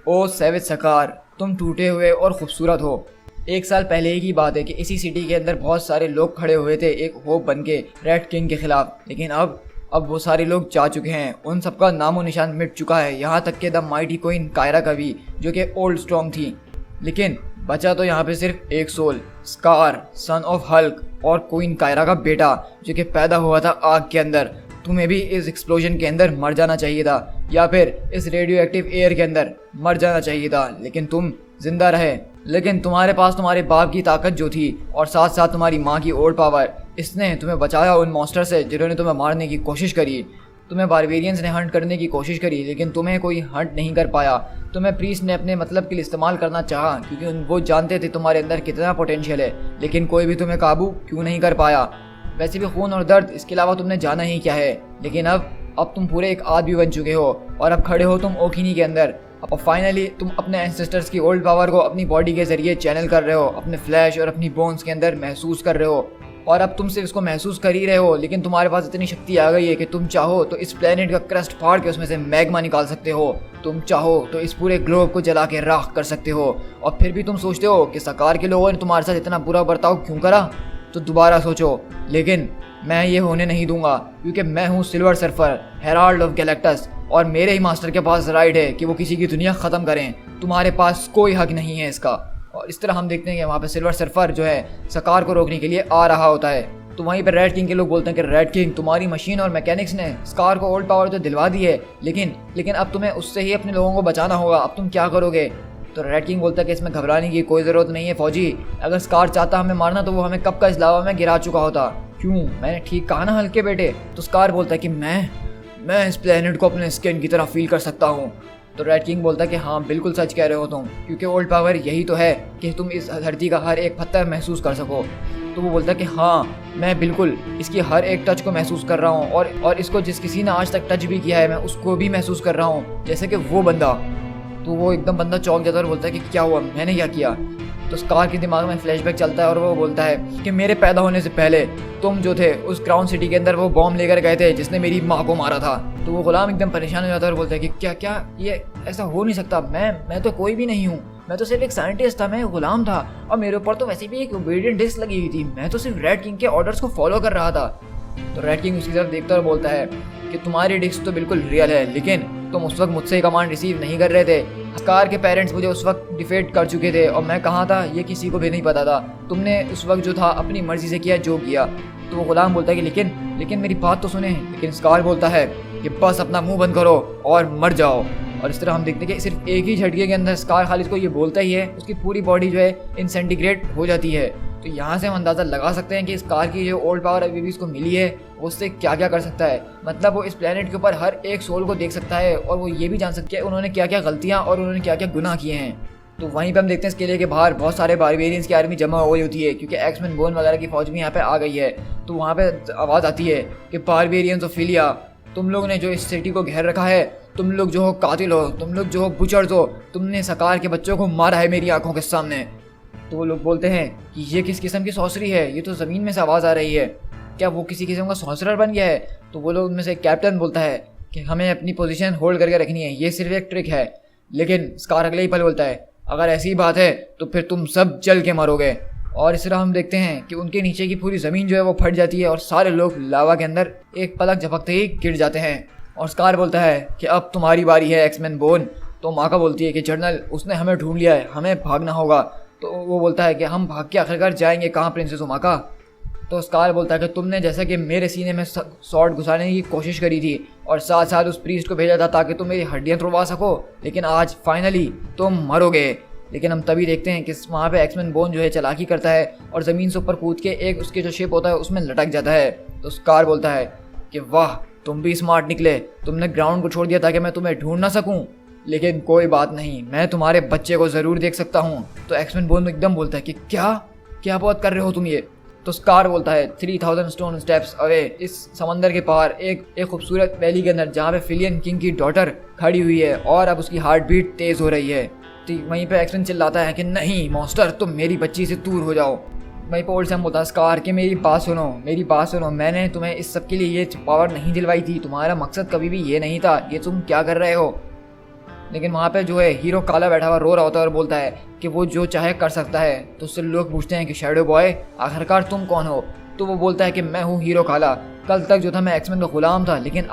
ओ सैविज सकार, तुम टूटे हुए और खूबसूरत हो। एक साल पहले ही की बात है कि इसी सिटी के अंदर बहुत सारे लोग खड़े हुए थे एक होप बन के रेड किंग के खिलाफ, लेकिन अब वो सारे लोग जा चुके हैं। उन सबका नामो निशान मिट चुका है, यहाँ तक कि द माइटी क्वीन कायरा का भी, जो कि ओल्ड स्ट्रॉन्ग थी। लेकिन बचा तो यहाँ पे सिर्फ एक soul, Scar, son of Hulk और क्वीन कायरा का बेटा, जो कि पैदा हुआ था आग के अंदर। तुम्हें भी इस एक्सप्लोजन के अंदर मर जाना चाहिए था, या फिर इस रेडियो एक्टिव एयर के अंदर मर जाना चाहिए था, लेकिन तुम जिंदा रहे। लेकिन तुम्हारे पास तुम्हारे बाप की ताकत जो थी और साथ साथ तुम्हारी माँ की ओल्ड पावर, इसने तुम्हें बचाया उन मॉन्स्टर से जिन्होंने तुम्हें मारने की कोशिश करी। तुम्हें बारबेरियंस ने हंट करने की कोशिश करी, लेकिन तुम्हें कोई हंट नहीं कर पाया। तुम्हें प्रीस्ट ने अपने मतलब के लिए इस्तेमाल करना चाहा, क्योंकि वो जानते थे तुम्हारे अंदर कितना पोटेंशियल है, लेकिन कोई भी तुम्हें काबू क्यों नहीं कर पाया। वैसे भी खून और दर्द, इसके अलावा तुमने जाना ही क्या है। लेकिन अब तुम पूरे एक आदमी बन चुके हो और अब खड़े हो तुम ओखिनी के अंदर। और फाइनली तुम अपने एंसेस्टर्स की ओल्ड पावर को अपनी बॉडी के जरिए चैनल कर रहे हो, अपने फ्लैश और अपनी बोन्स के अंदर महसूस कर रहे हो। और अब तुम सिर्फ इसको महसूस कर ही रहे हो, लेकिन तुम्हारे पास इतनी शक्ति आ गई है कि तुम चाहो तो इस प्लेनेट का क्रस्ट फाड़ के उसमें से मैग्मा निकाल सकते हो। तुम चाहो तो इस पूरे ग्लोब को जला के राख कर सकते हो। और फिर भी तुम सोचते हो कि सकार के लोगों ने तुम्हारे साथ इतना बुरा बर्ताव क्यों करा, तो दोबारा सोचो। लेकिन मैं ये होने नहीं दूंगा, क्योंकि मैं हूँ silver surfer, Herald of Galactus, और मेरे ही मास्टर के पास राइट है कि वो किसी की दुनिया ख़त्म करें। तुम्हारे पास कोई हक नहीं है इसका। और इस तरह हम देखते हैं कि वहाँ पे सिल्वर सर्फर जो है सकार को रोकने के लिए आ रहा होता है। तो वहीं पर रेड किंग के लोग बोलते हैं कि रेड किंग, तुम्हारी मशीन और मैकेनिक्स ने स्कार को ओल्ड पावर तो दिलवा दी है, लेकिन अब तुम्हें उससे ही अपने लोगों को बचाना होगा। अब तुम क्या करोगे? तो रेड किंग बोलता है कि इसमें घबराने की कोई ज़रूरत नहीं है फौजी। अगर स्कार चाहता हमें मारना तो वो हमें कब का इस लावा में गिरा चुका होता। क्यों, मैंने ठीक कहा ना हल्के बेटे? तो स्कार बोलता है कि मैं इस प्लेनेट को अपने स्किन की तरह फील कर सकता हूँ। तो रेड किंग बोलता है कि हाँ बिल्कुल सच कह रहे हो तुम, क्योंकि ओल्ड पावर यही तो है कि तुम इस धरती का हर एक पत्थर महसूस कर सको। तो वो बोलता है कि हाँ मैं बिल्कुल इसकी हर एक टच को महसूस कर रहा हूँ, और इसको जिस किसी ने आज तक टच भी किया है मैं उसको भी महसूस कर रहा हूँ, जैसे कि वो बंदा। तो वो एकदम बंदा चौंक जाता है और बोलता है कि क्या हुआ, मैंने क्या किया? तो स्कार के दिमाग में फ्लैशबैक चलता है और वो बोलता है कि मेरे पैदा होने से पहले तुम जो थे उस क्राउन सिटी के अंदर वो बॉम्ब लेकर गए थे जिसने मेरी माँ को मारा था। तो वो गुलाम एकदम परेशान हो जाता है और बोलता है कि क्या ये ऐसा हो नहीं सकता, मैं तो कोई भी नहीं हूँ, मैं तो सिर्फ एक साइंटिस्ट था, मैं गुलाम था, और मेरे ऊपर तो वैसे भी एक ओबीडिएंट डिस्क लगी हुई थी, मैं तो सिर्फ रेड किंग के ऑर्डर्स को फॉलो कर रहा था। तो रेड किंग उसकी तरफ देखता और बोलता है कि तुम्हारी डिस्क तो बिल्कुल रियल है, लेकिन तुम उस वक्त मुझसे कमांड रिसीव नहीं कर रहे थे। स्कार के पेरेंट्स मुझे उस वक्त डिफेट कर चुके थे और मैं कहाँ था ये किसी को भी नहीं पता था। तुमने उस वक्त जो था अपनी मर्जी से किया जो किया। तो वो गुलाम बोलता है कि लेकिन मेरी बात तो सुने। लेकिन स्कार बोलता है कि बस अपना मुंह बंद करो और मर जाओ। और इस तरह हम देखते हैं कि सिर्फ एक ही झटके के अंदर स्कार खालिद को ये बोलता ही है, उसकी पूरी बॉडी जो है इंसेंटिग्रेट हो जाती है। तो यहाँ से हम अंदाज़ा लगा सकते हैं कि स्कार की जो ओल्ड पावर अभी भी इसको मिली है वो उससे क्या क्या कर सकता है। मतलब वो इस प्लेनेट के ऊपर हर एक सोल को देख सकता है और वो ये भी जान सकता है उन्होंने क्या क्या गलतियाँ और उन्होंने क्या क्या गुनाह किए हैं। तो वहीं पे हम देखते हैं इस किले के बाहर बहुत सारे बारबेरियंस की आर्मी जमा हो गई होती है, क्योंकि एक्समैन बोन वगैरह की फौज भी यहाँ पे आ गई है। तो वहाँ पे आवाज़ आती है कि बारबेरियंस ऑफ फिलिया, तुम लोग ने जो इस सिटी को घेर रखा है, तुम लोग जो हो कातिल हो, तुम लोग जो हो बुचर्स हो, तुमने सकार के बच्चों को मारा है मेरी आंखों के सामने। तो वो लोग बोलते हैं कि ये किस किस्म की सॉर्सरी है, ये तो ज़मीन में से आवाज़ आ रही है, क्या वो किसी किस्म का सॉर्सरर बन गया है? तो वो लोग उनमें से कैप्टन बोलता है कि हमें अपनी पोजीशन होल्ड करके रखनी है, ये सिर्फ एक ट्रिक है। लेकिन स्कार अगले ही पल बोलता है अगर ऐसी बात है तो फिर तुम सब जल के मरोगे। और इस तरह हम देखते हैं कि उनके नीचे की पूरी ज़मीन जो है वो फट जाती है और सारे लोग लावा के अंदर एक पलक झपकते ही गिर जाते हैं। और स्कार बोलता है कि अब तुम्हारी बारी है एक्समैन बोन। तो माका बोलती है कि जनरल उसने हमें ढूंढ लिया है, हमें भागना होगा। तो वो बोलता है कि हम भाग के आखिरकार जाएंगे कहाँ प्रिंसेस माका? तो स्कार बोलता है कि तुमने जैसा कि मेरे सीने में सॉर्ड घुसाने की कोशिश करी थी और साथ साथ उस प्रीस्ट को भेजा था ताकि तुम मेरी हड्डियाँ तोड़वा सको, लेकिन आज फाइनली तुम मरोगे। लेकिन हम तभी देखते हैं कि वहाँ पे एक्समैन बोन जो है चालाकी करता है और ज़मीन से ऊपर कूद के एक उसके जो शिप होता है उसमें लटक जाता है। तो स्कार बोलता है कि वाह तुम भी स्मार्ट निकले, तुमने ग्राउंड को छोड़ दिया ताकि मैं तुम्हें ढूंढ ना सकूं, लेकिन कोई बात नहीं, मैं तुम्हारे बच्चे को ज़रूर देख सकता हूँ। तो एक्समैन बोन एकदम बोलता है कि क्या बात कर रहे हो तुम ये? तो स्कार बोलता है 3000 स्टोन स्टेप्स अवे इस समंदर के पार एक खूबसूरत वैली के अंदर जहाँ पे फिलियन किंग की डॉटर खड़ी हुई है और अब उसकी हार्ट बीट तेज़ हो रही है। तो वहीं पे एक्समैन चिल्लाता है कि नहीं मॉन्स्टर, तुम मेरी बच्ची से दूर हो जाओ। वहीं पे ओल्ड सैम बोलता है स्कार कि मेरी बात सुनो, मैंने तुम्हें इस सब के लिए ये पावर नहीं दिलवाई थी, तुम्हारा मकसद कभी भी ये नहीं था, ये तुम क्या कर रहे हो? लेकिन वहाँ पे जो है हीरो काला बैठा हुआ रो रहा होता है और बोलता है कि वो जो चाहे कर सकता है। तो उससे लोग पूछते हैं कि शैडो बॉय आखिरकार तुम कौन हो? तो वो बोलता है कि मैं हूँ हीरो काला। कल तक जो था मैं एक्समैन का गुलाम था, लेकिन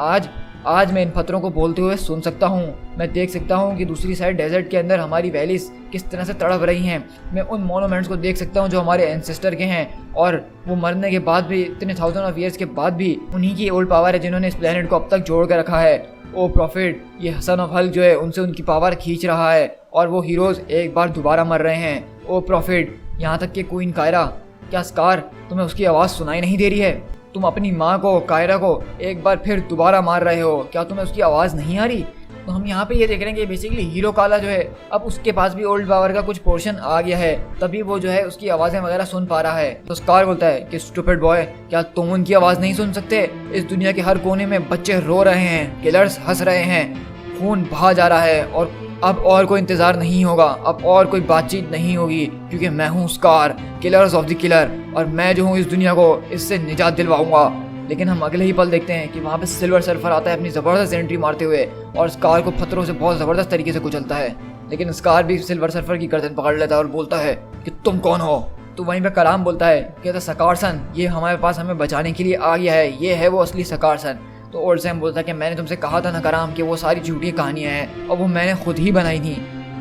आज मैं इन पत्थरों को बोलते हुए सुन सकता हूँ। मैं देख सकता हूँ कि दूसरी साइड डेजर्ट के अंदर हमारी वैलीज किस तरह से तड़प रही हैं। मैं उन मोनूमेंट्स को देख सकता हूँ जो हमारे एंसेस्टर के हैं, और वो मरने के बाद भी, इतने थाउजेंड ऑफ ईयर्स के बाद भी, उन्हीं की ओल्ड पावर है जिन्होंने इस प्लेनेट को अब तक जोड़ कर रखा है। ओ प्रॉफिट, ये हसन ऑफ हल्क जो है उनसे उनकी पावर खींच रहा है और वो हीरोज एक बार दोबारा मर रहे हैं। ओ प्रॉफिट, यहाँ तक कि क्वीन कायरा, क्या स्कार तुम्हें उसकी आवाज़ सुनाई नहीं दे रही है? तुम अपनी माँ को, कायरा को एक बार फिर दोबारा मार रहे हो, क्या तुम्हें उसकी आवाज़ नहीं आ रही? तो हम यहाँ पे ये देख रहे हैं कि बेसिकली हीरो काला जो है अब उसके पास भी ओल्ड पावर का कुछ पोर्शन आ गया है, तभी वो जो है उसकी आवाज़ें वगैरह सुन पा रहा है। तो स्कार बोलता है कि स्टूपिड बॉय, क्या तुम उनकी आवाज़ नहीं सुन सकते? इस दुनिया के हर कोने में बच्चे रो रहे हैं, किलर्स हंस रहे हैं, खून बहा जा रहा है, और अब और कोई इंतज़ार नहीं होगा, अब और कोई बातचीत नहीं होगी, क्योंकि मैं हूँ scar, killers of the killer, और मैं जो हूँ इस दुनिया को इससे निजात दिलवाऊंगा। लेकिन हम अगले ही पल देखते हैं कि वहाँ पे सिल्वर सर्फर आता है अपनी ज़बरदस्त एंट्री मारते हुए, और स्कार को पत्थरों से बहुत ज़बरदस्त तरीके से कुचलता है। लेकिन स्कार भी सिल्वर सर्फर की गर्दन पकड़ लेता है और बोलता है कि तुम कौन हो? तो वहीं पे कलाम बोलता है कि सकारसन, ये हमारे पास हमें बचाने के लिए आ गया है, ये है वो असली सकारसन। तो ओल्ड सैम बोलता है कि मैंने तुमसे कहा था ना कराम कि वो सारी झूठी कहानियाँ हैं और वो मैंने खुद ही बनाई थी।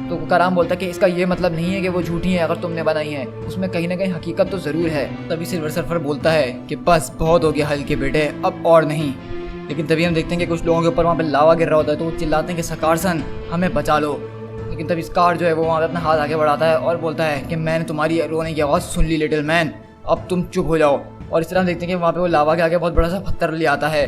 तो कराम बोलता है कि इसका ये मतलब नहीं है कि वो झूठी हैं, अगर तुमने बनाई हैं उसमें कहीं ना कहीं हकीकत तो ज़रूर है। तभी सिल्वर सर्फर बोलता है कि बस बहुत हो गया हल्के बेटे, अब और नहीं। लेकिन तभी हम देखते हैं कि कुछ लोगों के ऊपर वहाँ पे लावा गिर रहा होता है, तो वो चिल्लाते हैं कि सकारसन हमें बचा लो। लेकिन तभी स्कार जो है वो वहाँ पे अपना हाथ आगे बढ़ाता है और बोलता है कि मैंने तुम्हारी रोने की आवाज़ सुन ली लिटिल मैन, अब तुम चुप हो जाओ। और इस तरह हम देखते हैं कि वहाँ पे वो लावा के आगे बहुत बड़ा सा पत्थर ले आता है।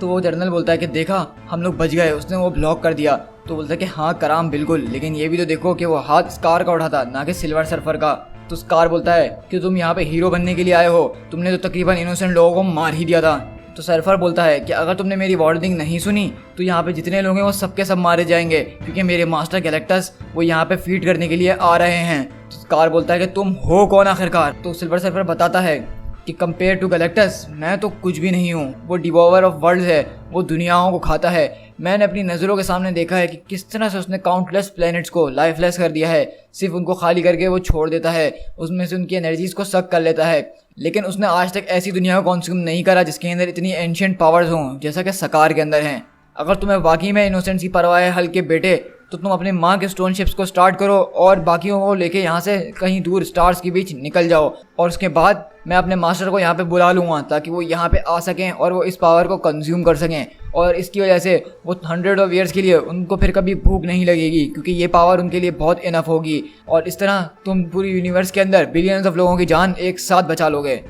तो वो जर्नल बोलता है कि देखा हम लोग बच गए, उसने वो ब्लॉक कर दिया। तो बोलता है कि हाँ कराम बिल्कुल, लेकिन ये भी तो देखो कि वो हाथ स्कार का उठा था, ना कि सिल्वर सर्फर का। तो स्कार बोलता है कि तुम यहाँ पे हीरो बनने के लिए आए हो, तुमने तो तकरीबन इनोसेंट लोगों को मार ही दिया था। तो सर्फर बोलता है कि अगर तुमने मेरी वार्निंग नहीं सुनी तो यहाँ पे जितने लोग हैं वो सबके सब मारे जाएंगे, क्योंकि मेरे मास्टर गैलेक्टस वो यहाँ पे फीड करने के लिए आ रहे हैं। तो स्कार बोलता है कि तुम हो कौन आखिरकार? तो सिल्वर सर्फर बताता है कि कंपेयर टू गैलेक्टस मैं तो कुछ भी नहीं हूँ, वो डिवॉवर ऑफ वर्ल्ड्स है, वो दुनियाओं को खाता है। मैंने अपनी नज़रों के सामने देखा है कि किस तरह से उसने काउंटलेस प्लैनेट्स को लाइफलेस कर दिया है, सिर्फ उनको खाली करके वो छोड़ देता है, उसमें से उनकी एनर्जीज को सक कर लेता है। लेकिन उसने आज तक ऐसी दुनिया को कंज्यूम नहीं करा जिसके अंदर इतनी एंशिएंट पावर्स हों जैसा कि सकार के अंदर हैं। अगर तुम्हें वाकई में इनोसेंस की परवाह है हल्के बेटे, तो तुम अपने माँ के स्टोन शिप्स को स्टार्ट करो और बाकियों को लेके यहाँ से कहीं दूर स्टार्स के बीच निकल जाओ, और उसके बाद मैं अपने मास्टर को यहाँ पे बुला लूँगा ताकि वो यहाँ पे आ सकें और वो इस पावर को कंज्यूम कर सकें, और इसकी वजह से वो 100 ऑफ ईयर्स के लिए उनको फिर कभी भूख नहीं लगेगी, क्योंकि ये पावर उनके लिए बहुत इनफ होगी। और इस तरह तुम पूरी यूनिवर्स के अंदर बिलियंस ऑफ लोगों की जान एक साथ बचा लोगे।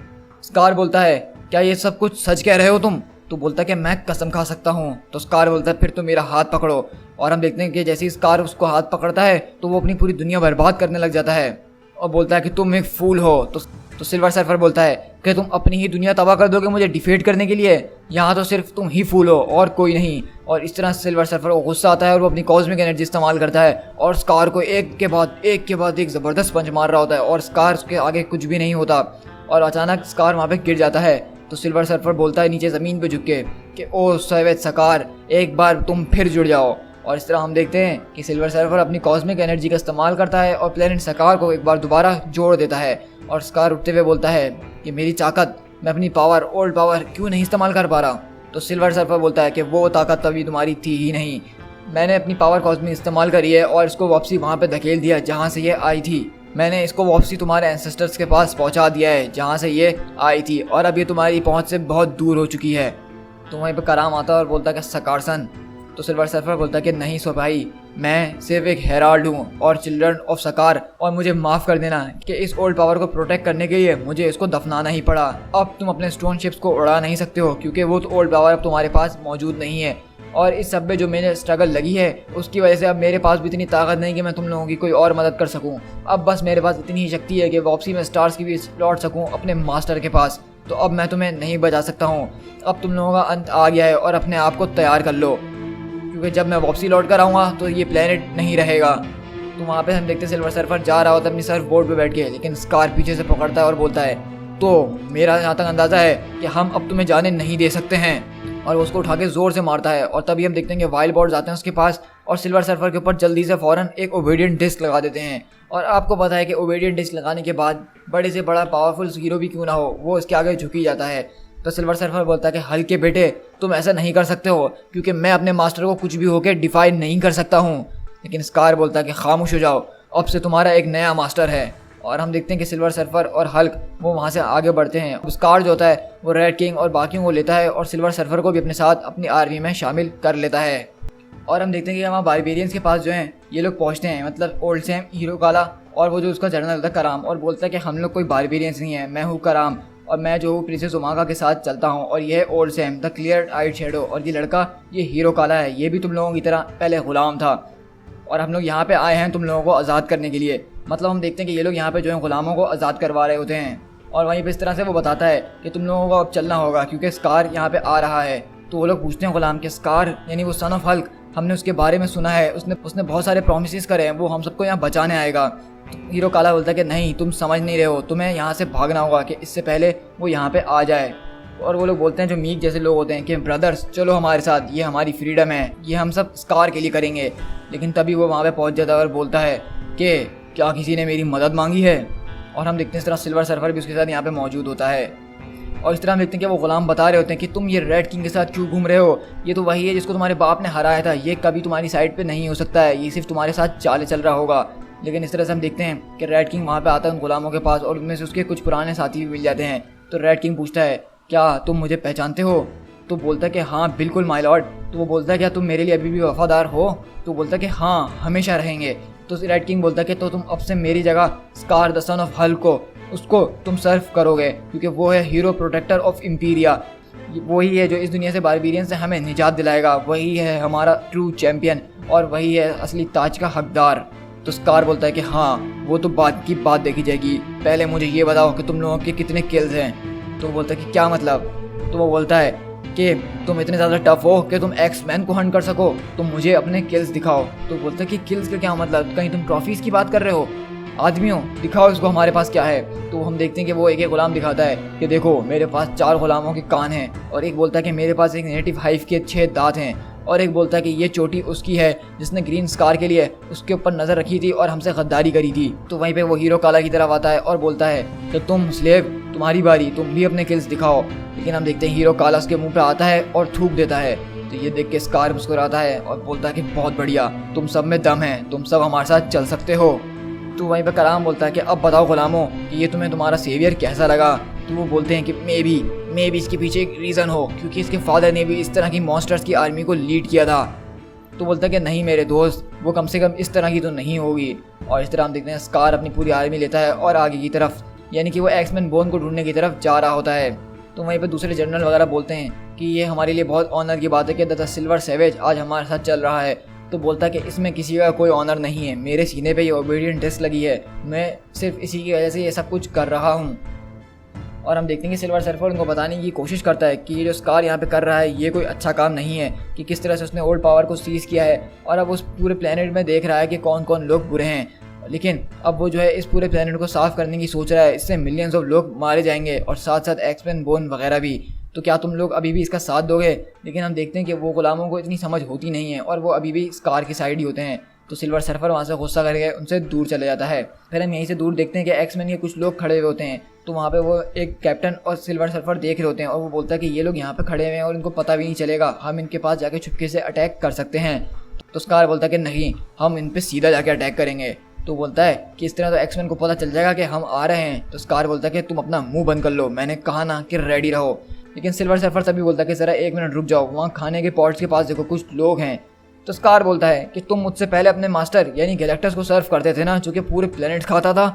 स्कार बोलता है क्या ये सब कुछ सच कह रहे हो तुम? तो बोलता है कि मैं कसम खा सकता हूँ। तो स्कार बोलता है फिर तो मेरा हाथ पकड़ो, और हम देखते हैं कि जैसे ही स्कार उसको हाथ पकड़ता है तो वो अपनी पूरी दुनिया बर्बाद करने लग जाता है और बोलता है कि तुम एक फूल हो। तो सिल्वर सर्फर बोलता है कि तुम अपनी ही दुनिया तबाह कर दोगे मुझे डिफीट करने के लिए, यहाँ तो सिर्फ तुम ही फूल हो और कोई नहीं। और इस तरह सिल्वर सर्फर को गुस्सा आता है और वो अपनी कॉस्मिक एनर्जी इस्तेमाल करता है और स्कार को एक के बाद एक ज़बरदस्त पंच मार रहा होता है, और स्कार उसके आगे कुछ भी नहीं होता, और अचानक स्कार वहाँ पे गिर जाता है। तो सिल्वर सर्फर बोलता है नीचे ज़मीन पे झुक के कि ओ सैवेद सकार, एक बार तुम फिर जुड़ जाओ। और इस तरह हम देखते हैं कि सिल्वर सर्फर अपनी कॉस्मिक एनर्जी का इस्तेमाल करता है और प्लेनेट सकार को एक बार दोबारा जोड़ देता है। और स्कार उठते हुए बोलता है कि मेरी ताकत, मैं अपनी पावर, ओल्ड पावर क्यों नहीं इस्तेमाल कर पा रहा? तो सिल्वर सर्फर बोलता है कि वो ताकत तभी तुम्हारी थी ही नहीं, मैंने अपनी पावर कॉस्मिक इस्तेमाल करी है और इसको वापसी वहाँ पर धकेल दिया जहाँ से ये आई थी। मैंने इसको वापसी तुम्हारे एंसेस्टर्स के पास पहुँचा दिया है जहाँ से ये आई थी, और अब ये तुम्हारी पहुँच से बहुत दूर हो चुकी है। तो वहीं पर कराम आता है और बोलता है कि सकारसन। तो सिल्वर सर्फर बोलता है कि नहीं सो भाई, मैं सिर्फ एक हेराल्ड हूँ और चिल्ड्रन ऑफ सकार, और मुझे माफ़ कर देना कि इस ओल्ड पावर को प्रोटेक्ट करने के लिए मुझे इसको दफनाना ही पड़ा। अब तुम अपने स्टोन शिप्स को उड़ा नहीं सकते हो क्योंकि वो तो ओल्ड पावर अब तुम्हारे पास मौजूद नहीं है, और इस सब में जो मेरे स्ट्रगल लगी है उसकी वजह से अब मेरे पास भी इतनी ताकत नहीं कि मैं तुम लोगों की कोई और मदद कर सकूं। अब बस मेरे पास इतनी ही शक्ति है कि वापसी में स्टार्स की भी लौट सकूं अपने मास्टर के पास। तो अब मैं तुम्हें नहीं बचा सकता हूं, अब तुम लोगों का अंत आ गया है और अपने आप को तैयार कर लो, क्योंकि जब मैं वापसी लौट कर आऊँगा तो ये प्लेनेट नहीं रहेगा। तो वहाँ पे हम देखते सिल्वर सर्फर जा रहा होता है अपनी सर्फ बोर्ड पे बैठ के, लेकिन स्कार पीछे से पकड़ता है और बोलता है तो मेरा यहाँ तक अंदाज़ा है कि हम अब तुम्हें जाने नहीं दे सकते हैं, और वो उसको उठा के ज़ोर से मारता है। और तभी हम देखते हैं कि वाइल्ड बॉर्ड्स आते हैं उसके पास और सिल्वर सर्फर के ऊपर जल्दी से फ़ौरन एक ओबेडियंट डिस्क लगा देते हैं। और आपको पता है कि ओबेडियंट डिस्क लगाने के बाद बड़े से बड़ा पावरफुल हीरो भी क्यों ना हो, वो इसके आगे झुक ही जाता है। तो सिल्वर सर्फर बोलता है कि हल्क के बेटे, तुम ऐसा नहीं कर सकते हो, क्योंकि मैं अपने मास्टर को कुछ भी होकर डिफाइन नहीं कर सकता हूँ। लेकिन स्कार बोलता है कि खामोश हो जाओ, अब से तुम्हारा एक नया मास्टर है। और हम देखते हैं कि सिल्वर सर्फर और हल्क वो वहाँ से आगे बढ़ते हैं। स्कार जो होता है वो रेड किंग और बाकियों को लेता है और सिल्वर सर्फर को भी अपने साथ अपनी आर्मी में शामिल कर लेता है। और हम देखते हैं कि वहाँ बारबेरियंस के पास जो हैं ये लोग पहुँचते हैं, मतलब ओल्ड सैम, हीरो काला और वो जो उसका जनरल होता है कराम, और बोलता है कि हम लोग कोई बारबेरियंस नहीं है, मैं हूँ कराम और मैं जो हूँ प्रिंसेस उमागा के साथ चलता हूँ, और ये है old Sam the clear eyed shadow, और ये लड़का ये हीरो काला है, ये भी तुम लोगों की तरह पहले गुलाम था और हम लोग यहाँ पे आए हैं तुम लोगों को आज़ाद करने के लिए। मतलब हम देखते हैं कि ये लोग यहाँ पे जो है गुलामों को आज़ाद करवा रहे होते हैं। और वहीं पे इस तरह से वो बताता है कि तुम लोगों को अब चलना होगा क्योंकि स्कार यहाँ पे आ रहा है। तो वो लोग पूछते हैं गुलाम के, स्कार यानी वो सन ऑफ हल्क, हमने उसके बारे में सुना है, उसने बहुत सारे प्रोमिस करे हैं, वो हम सबको यहाँ बचाने आएगा। तो हीरो काला बोलता है कि नहीं, तुम समझ नहीं रहे हो, तुम्हें यहाँ से भागना होगा कि इससे पहले वो यहाँ पे आ जाए। और वो लोग बोलते हैं, जो मीक जैसे लोग होते हैं, कि ब्रदर्स चलो हमारे साथ, ये हमारी फ्रीडम है, ये हम सब स्कार के लिए करेंगे। लेकिन तभी वो वहाँ पे पहुँच जाता है और बोलता है कि क्या किसी ने मेरी मदद मांगी है। और हम देखते हैं इस तरह सिल्वर सर्फर भी उसके साथ यहाँ पे मौजूद होता है। और इस तरह हम देखते हैं कि वो गुलाम बता रहे होते हैं कि तुम ये रेड किंग के साथ क्यों घूम रहे हो, ये तो वही है जिसको तुम्हारे बाप ने हराया था, ये कभी तुम्हारी साइड पे नहीं हो सकता है, ये सिर्फ तुम्हारे साथ चाले चल रहा होगा। लेकिन इस तरह से हम देखते हैं कि रेड किंग वहाँ पे आता है उन गुलामों के पास और उनमें से उसके कुछ पुराने साथी भी मिल जाते हैं। तो रेड किंग पूछता है, क्या तुम मुझे पहचानते हो? तो बोलता है कि हाँ बिल्कुल माय लॉर्ड। तो वो बोलता है, क्या तुम मेरे लिए अभी भी वफादार हो? तो बोलता है कि हाँ हमेशा रहेंगे। तो रेड किंग बोलता है कि तो तुम अब से मेरी जगह scar the sun of Hulk को, उसको तुम सर्व करोगे, क्योंकि वो है हीरो प्रोटेक्टर ऑफ इम्पीरिया, वही है जो इस दुनिया से बारबेरियन से हमें निजात दिलाएगा, वही है हमारा ट्रू चैम्पियन और वही है असली ताज का हकदार। तो स्कार बोलता है कि हाँ वो तो बात की बात देखी जाएगी, पहले मुझे ये बताओ कि तुम लोगों के कितने किल्स हैं। तो बोलता है कि क्या मतलब? तो वो बोलता है कि तुम इतने ज़्यादा टफ हो कि तुम एक्स-मैन को हंट कर सको, तुम मुझे अपने किल्स दिखाओ। तो बोलता है कि किल्स का क्या मतलब, कहीं तुम ट्रॉफीज़ की बात कर रहे हो? आदमियों दिखाओ इसको हमारे पास क्या है। तो हम देखते हैं कि वो एक गुलाम दिखाता है कि देखो मेरे पास 4 गुलामों के कान हैं, और एक बोलता है कि मेरे पास एक नेटिव हाइव के 6 दांत हैं, और एक बोलता है कि ये चोटी उसकी है जिसने ग्रीन स्कार के लिए उसके ऊपर नज़र रखी थी और हमसे गद्दारी करी थी। तो वहीं पे वो हीरो काला की तरफ आता है और बोलता है कि तुम स्लेव, तुम्हारी बारी, तुम भी अपने किल्स दिखाओ। लेकिन हम देखते हैं हीरो काला उसके मुंह पे आता है और थूक देता है। तो ये देख के स्कार मुस्कुराता है और बोलता है कि बहुत बढ़िया, तुम सब में दम है, तुम सब हमारे साथ चल सकते हो। तो वहीं पे कराम बोलता है कि अब बताओ गुलामों कि ये तुम्हें तुम्हारा सेवियर कैसा लगा। तो वो बोलते हैं कि मे बी इसके पीछे एक रीज़न हो, क्योंकि इसके फादर ने भी इस तरह की मॉन्स्टर्स की आर्मी को लीड किया था। तो बोलता है कि नहीं मेरे दोस्त, वो कम से कम इस तरह की तो नहीं होगी। और इस तरह हम देखते हैं स्कार अपनी पूरी आर्मी लेता है और आगे की तरफ, यानी कि वो एक्स-मैन बोन को ढूंढने की तरफ जा रहा होता है। तो वहीं पे दूसरे जनरल वगैरह बोलते हैं कि ये हमारे लिए बहुत ऑनर की बात है कि द सिल्वर सैवेज आज हमारे साथ चल रहा है। तो बोलता है कि इसमें किसी का कोई ऑनर नहीं है, मेरे सीने पे ये ओबीडियंट डिस्क लगी है, मैं सिर्फ इसी की वजह से ये सब कुछ कर रहा हूँ। और हम देखते हैं कि सिल्वर सर्फर उनको बताने की कोशिश करता है कि ये जो स्कार यहाँ पे कर रहा है ये कोई अच्छा काम नहीं है, कि किस तरह से उसने ओल्ड पावर को सीज किया है और अब उस पूरे प्लेनेट में देख रहा है कि कौन कौन लोग बुरे हैं। लेकिन अब वो जो है इस पूरे प्लेनेट को साफ करने की सोच रहा है, इससे मिलियंस ऑफ लोग मारे जाएंगे और साथ साथ एक्स-मैन बोन वगैरह भी। तो क्या तुम लोग अभी भी इसका साथ दोगे? लेकिन हम देखते हैं कि वो गुलामों को इतनी समझ होती नहीं है और वो अभी भी स्कार की साइड ही होते हैं। तो सिल्वर सर्फर वहाँ से गुस्सा करके उनसे दूर चले जाता है। फिर हम यहीं से दूर देखते हैं कि एक्स-मैन के कुछ लोग खड़े हुए होते हैं। तो वहाँ पे वो एक कैप्टन और सिल्वर सर्फर देख रहे होते हैं और वो बोलता है कि ये लोग यहाँ पे खड़े हुए हैं और इनको पता भी नहीं चलेगा, हम इनके पास जाके चुपके से अटैक कर सकते हैं। तो स्कार बोलता है कि नहीं, हम इन पर सीधा जाके अटैक करेंगे। तो बोलता है कि इस तरह तो एक्स-मैन को पता चल जाएगा कि हम आ रहे हैं। तो स्कार बोलता है कि तुम अपना मुंह बंद कर लो, मैंने कहा ना कि रेडी रहो। लेकिन सिल्वर सर्फर तभी बोलता है कि ज़रा 1 मिनट रुक जाओ, वहाँ खाने के पॉट्स के पास देखो कुछ लोग हैं। तो स्कार बोलता है कि तुम मुझसे पहले अपने मास्टर यानी गैलेक्टस को सर्व करते थे ना, जो कि पूरे प्लेनेट खाता था,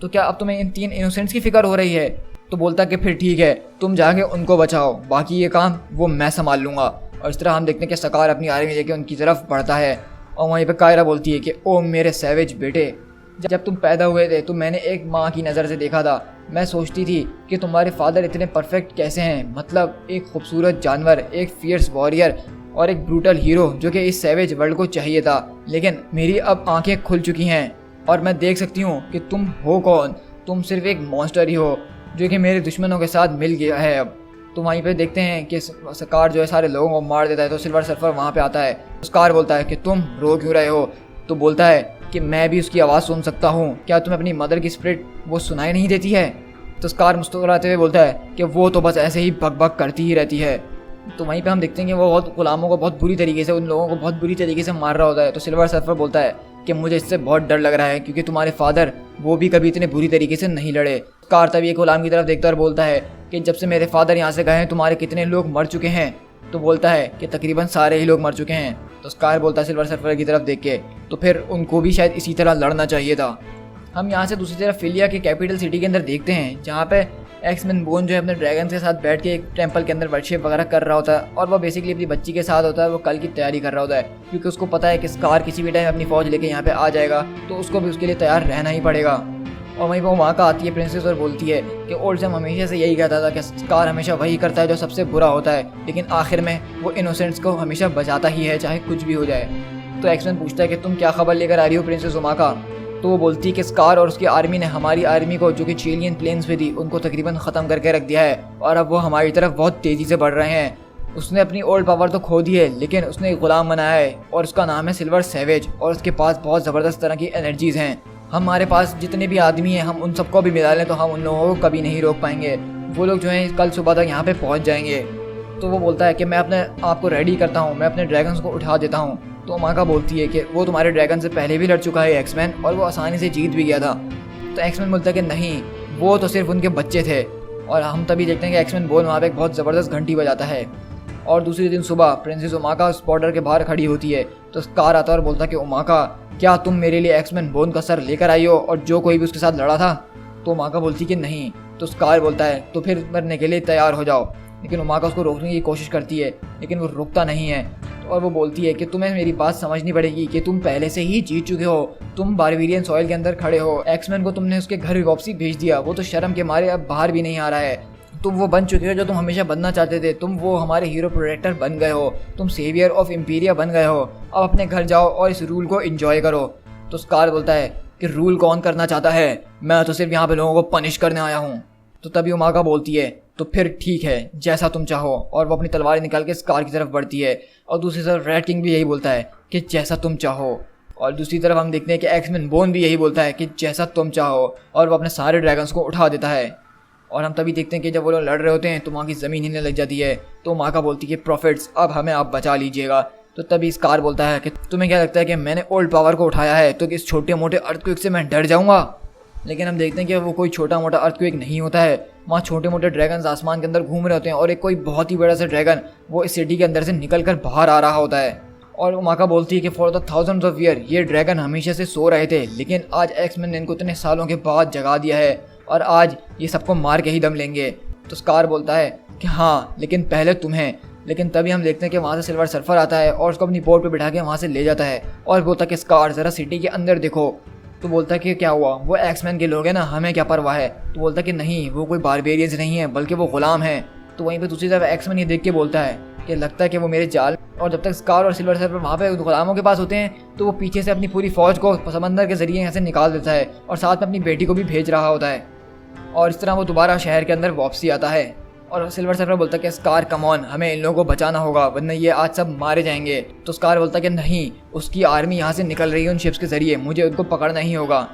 तो क्या अब तुम्हें इन 3 इनोसेंट्स की फिक्र हो रही है? तो बोलता है कि फिर ठीक है, तुम जाके उनको बचाओ, बाकी ये काम वो मैं संभाल लूँगा। और इस तरह हम देखते हैं कि स्कार अपनी आर्मी लेके उनकी तरफ बढ़ता है। और वहीं पर कायरा बोलती है कि ओ मेरे सैवेज बेटे, जब तुम पैदा हुए थे तो मैंने एक माँ की नज़र से देखा था, मैं सोचती थी कि तुम्हारे फादर इतने परफेक्ट कैसे हैं, मतलब एक खूबसूरत जानवर, एक फियर्स वॉरियर और एक ब्रूटल हीरो जो कि इस सैवेज वर्ल्ड को चाहिए था। लेकिन मेरी अब आंखें खुल चुकी हैं और मैं देख सकती हूँ कि तुम हो कौन, तुम सिर्फ एक मॉन्स्टर ही हो जो कि मेरे दुश्मनों के साथ मिल गया है अब। तो वहीं पे देखते हैं कि स्कार जो है सारे लोगों को मार देता है। तो सिल्वर सर्फर वहाँ पे आता है। स्कार बोलता है कि तुम रो क्यों रहे हो। तो बोलता है कि मैं भी उसकी आवाज़ सुन सकता हूँ, क्या तुम्हें अपनी मदर की स्पिरिट वो सुनाई नहीं देती है। तो स्कार मुस्कुराते हुए बोलता है कि वो तो बस ऐसे ही बक करती ही रहती है। तो वहीं पे हम देखते हैं कि वो बहुत गुलामों को बहुत बुरी तरीके से, उन लोगों को बहुत बुरी तरीके से मार रहा होता है। तो सिल्वर सर्फर बोलता है कि मुझे इससे बहुत डर लग रहा है, क्योंकि तुम्हारे फादर वो भी कभी इतने बुरी तरीके से नहीं लड़े। स्कार तभी एक गुलाम की तरफ देखता है और बोलता है कि जब से मेरे फादर यहाँ से गए हैं तुम्हारे कितने लोग मर चुके हैं। तो बोलता है कि तकरीबन सारे ही लोग मर चुके हैं। तो स्कार बोलता है सिल्वर सर्फर की तरफ देख के, तो फिर उनको भी शायद इसी तरह लड़ना चाहिए था। हम यहाँ से दूसरी तरफ फिलिया के कैपिटल सिटी के अंदर देखते हैं, जहाँ पे एक्समैन बोन जो है अपने ड्रैगन के साथ बैठ के एक टेंपल के अंदर वर्शिप वगैरह कर रहा होता है। और वो बेसिकली अपनी बच्ची के साथ होता है, वो कल की तैयारी कर रहा होता है, क्योंकि उसको पता है कि स्कार किसी भी टाइम अपनी फौज लेके यहाँ पे आ जाएगा, तो उसको भी उसके लिए तैयार रहना ही पड़ेगा। और वहीं पर वहाँ का आती है प्रिंसेस और बोलती है कि ओल्ड सैम हमेशा से यही कहता था कि स्कार हमेशा वही करता है जो सबसे बुरा होता है, लेकिन आखिर में वो इनोसेंट्स को हमेशा बचाता ही है, चाहे कुछ भी हो जाए। तो एक्समैन पूछता है कि तुम क्या खबर लेकर आ रही हो प्रिंसेस उमाका। तो वो बोलती है कि स्कार और उसकी आर्मी ने हमारी आर्मी को, जो कि चिलियन प्लेन्स पे थी, उनको तकरीबन ख़त्म करके रख दिया है और अब वो हमारी तरफ बहुत तेज़ी से बढ़ रहे हैं। उसने अपनी ओल्ड पावर तो खो दी है, लेकिन उसने एक ग़ुलाम बनाया है और उसका नाम है सिल्वर सैवेज, और उसके पास बहुत ज़बरदस्त तरह की एनर्जीज़ हैं। हमारे पास जितने भी आदमी हैं, हम उन सबको भी मिला लें तो हम उन लोगों को कभी नहीं रोक पाएंगे। वो लोग जो हैं कल सुबह तक यहाँ पे पहुँच जाएंगे। तो वो बोलता है कि मैं अपने आप को रेडी करता हूँ, मैं अपने ड्रैगन्स को उठा देता हूँ। तो उमाका बोलती है कि वो तुम्हारे ड्रैगन से पहले भी लड़ चुका है एक्समैन, और वो आसानी से जीत भी गया था। तो एक्समैन बोलता है कि नहीं, वो तो सिर्फ उनके बच्चे थे। और हम तभी देखते हैं कि एक्समैन बोन वहाँ पे एक बहुत ज़बरदस्त घंटी बजाता है। और दूसरे दिन सुबह प्रिंसेस उमाका उस बॉर्डर के बाहर खड़ी होती है। तो स्कार आता है और बोलता है कि उमाका, क्या तुम मेरे लिए एक्समैन बोन का सर लेकर आई हो और जो कोई भी उसके साथ लड़ा था। तो उमाका बोलती कि नहीं। तो स्कार बोलता है तो फिर मरने के लिए तैयार हो जाओ। लेकिन उमाका उसको रोकने की कोशिश करती है, लेकिन वो रुकता नहीं है। और वो बोलती है कि तुम्हें मेरी बात समझनी पड़ेगी कि तुम पहले से ही जीत चुके हो, तुम बारबेरियन सॉइल के अंदर खड़े हो। एक्समैन को तुमने उसके घर वापसी भेज दिया, वो तो शर्म के मारे अब बाहर भी नहीं आ रहा है। तुम वो बन चुके हो जो तुम हमेशा बनना चाहते थे, तुम वो हमारे हीरो प्रोटेक्टर बन गए हो, तुम सेवियर ऑफ इम्पीरिया बन गए हो। अब अपने घर जाओ और इस रूल को एंजॉय करो। तो स्कार बोलता है कि रूल कौन करना चाहता है, मैं तो सिर्फ यहाँ पे लोगों को पनिश करने आया हूँ। तो तभी उमाका बोलती है तो फिर ठीक है, जैसा तुम चाहो। और वो अपनी तलवार निकाल के स्कार की तरफ बढ़ती है। और दूसरी तरफ रेड किंग भी यही बोलता है कि जैसा तुम चाहो। और दूसरी तरफ हम देखते हैं कि एक्समैन बोन भी यही बोलता है कि जैसा तुम चाहो, और वो अपने सारे ड्रैगन्स को उठा देता है। और हम तभी देखते हैं कि जब वो लोग लड़ रहे होते हैं तो वहाँ की ज़मीन हिलने लग जाती है। तो उमाका बोलती है कि प्रॉफिट्स, अब हमें आप बचा लीजिएगा। तो तभी स्कार बोलता है कि तुम्हें क्या लगता है कि मैंने ओल्ड पावर को उठाया है तो कि इस छोटे मोटे अर्थक्वेक से मैं डर जाऊँगा। लेकिन हम देखते हैं कि वो कोई छोटा मोटा अर्थक्वेक नहीं होता है। वहाँ छोटे मोटे ड्रैगन्स आसमान के अंदर घूम रहे होते हैं, और एक कोई बहुत ही बड़ा सा ड्रैगन वो इस सिटी के अंदर से निकल कर बाहर आ रहा होता है। और उमाका बोलती है कि for the thousands of year ये ड्रैगन हमेशा से सो रहे थे, लेकिन आज एक्समैन ने इनको इतने सालों के बाद जगा दिया है, और आज ये सबको मार के ही दम लेंगे। तो स्कार बोलता है कि हाँ, लेकिन पहले तुम्हें। लेकिन तभी हम देखते हैं कि वहाँ से सिल्वर सर्फर आता है और उसको अपनी बोट पे बिठा के वहाँ से ले जाता है। और बोलता है कि स्कार, ज़रा सिटी के अंदर देखो। तो बोलता है कि क्या हुआ, वो एक्समैन के लोग हैं ना, हमें क्या परवाह है। तो बोलता है कि नहीं, वो कोई बारबेरियंस नहीं है, बल्कि वो गुलाम हैं। तो वहीं पे दूसरी तरफ एक्समैन ये देख के बोलता है कि लगता है कि वो मेरे जाल। और जब तक स्कार और सिल्वर सर्फर वहाँ पे गुलामों के पास होते हैं तो वो पीछे से अपनी पूरी फौज को समंदर के जरिए यहाँ से निकाल देता है, और साथ में अपनी बेटी को भी भेज रहा होता है। और इस तरह वो दोबारा शहर के अंदर वापसी आता है। और सिल्वर सर्फर बोलता है कि स्कार कम ऑन, हमें इन लोगों को बचाना होगा, वरना ये आज सब मारे जाएंगे। तो स्कार बोलता है कि नहीं, उसकी आर्मी यहाँ से निकल रही है उन शिप्स के जरिए, मुझे उनको पकड़ना ही होगा।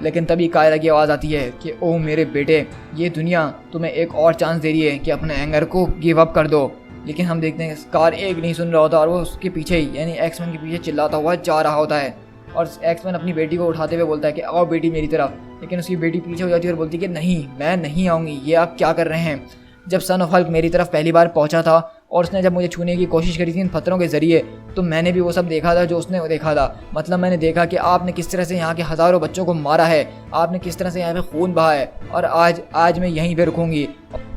लेकिन तभी कायरा की आवाज़ आती है कि ओ मेरे बेटे, ये दुनिया तुम्हें एक और चांस दे रही है कि अपने एंगर को गिव अप कर दो। लेकिन हम देखते हैं स्कार एक नहीं सुन रहा होता, और वो उसके पीछे ही यानी एक्समैन के पीछे चिल्लाता हुआ जा रहा होता है। और एक्समैन अपनी बेटी को उठाते हुए बोलता है कि आओ बेटी मेरी तरफ। लेकिन उसकी बेटी पीछे हो जाती है और बोलती है कि नहीं, मैं नहीं आऊँगी, ये आप क्या कर रहे हैं। जब सन ऑफ हल्क मेरी तरफ पहली बार पहुंचा था और उसने जब मुझे छूने की कोशिश करी थी इन पत्थरों के ज़रिए, तो मैंने भी वो सब देखा था जो उसने देखा था। मतलब मैंने देखा कि आपने किस तरह से यहाँ के हज़ारों बच्चों को मारा है, आपने किस तरह से यहाँ पे खून बहा है। और आज मैं यहीं पे रुकूंगी,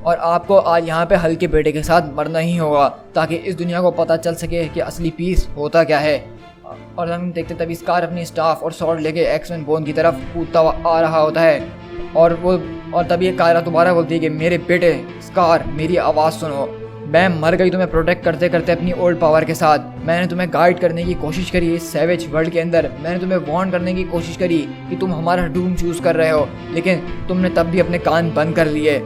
और आपको आज यहाँ पे हल्क के बेटे के साथ मरना ही होगा, ताकि इस दुनिया को पता चल सके कि असली पीस होता क्या है। और हम देखते तभी स्कार अपनी स्टाफ और स्वॉर्ड लेके एक्समैन बोन की तरफ कूदता हुआ आ रहा होता है। और तभी कायरा दोबारा बोलती है कि मेरे बेटे स्कार, मेरी आवाज़ सुनो, मैं मर गई तुम्हें प्रोटेक्ट करते करते अपनी ओल्ड पावर के साथ। मैंने तुम्हें गाइड करने की कोशिश करी इस सैवेज वर्ल्ड के अंदर, मैंने तुम्हें वार्न करने की कोशिश करी कि तुम हमारा डूम चूज़ कर रहे हो, लेकिन तुमने तब भी अपने कान बंद कर लिए।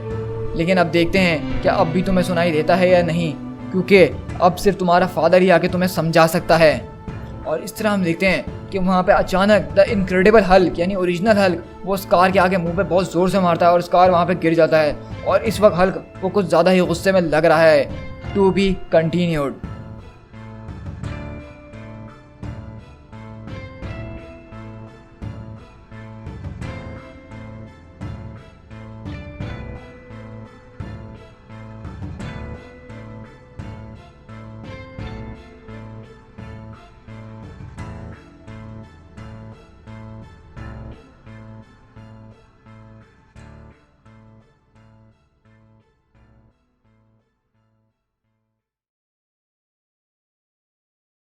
लेकिन अब देखते हैं कि अब भी तुम्हें सुनाई देता है या नहीं, क्योंकि अब सिर्फ तुम्हारा फादर ही आके तुम्हें समझा सकता है। और इस तरह हम देखते हैं कि वहाँ पे अचानक द इनक्रेडिबल हल्क यानी ओरिजिनल हल्क वो स्कार के आगे मुंह पे बहुत ज़ोर से मारता है और स्कार वहाँ पे गिर जाता है। और इस वक्त हल्क वो कुछ ज़्यादा ही गुस्से में लग रहा है। To be continued.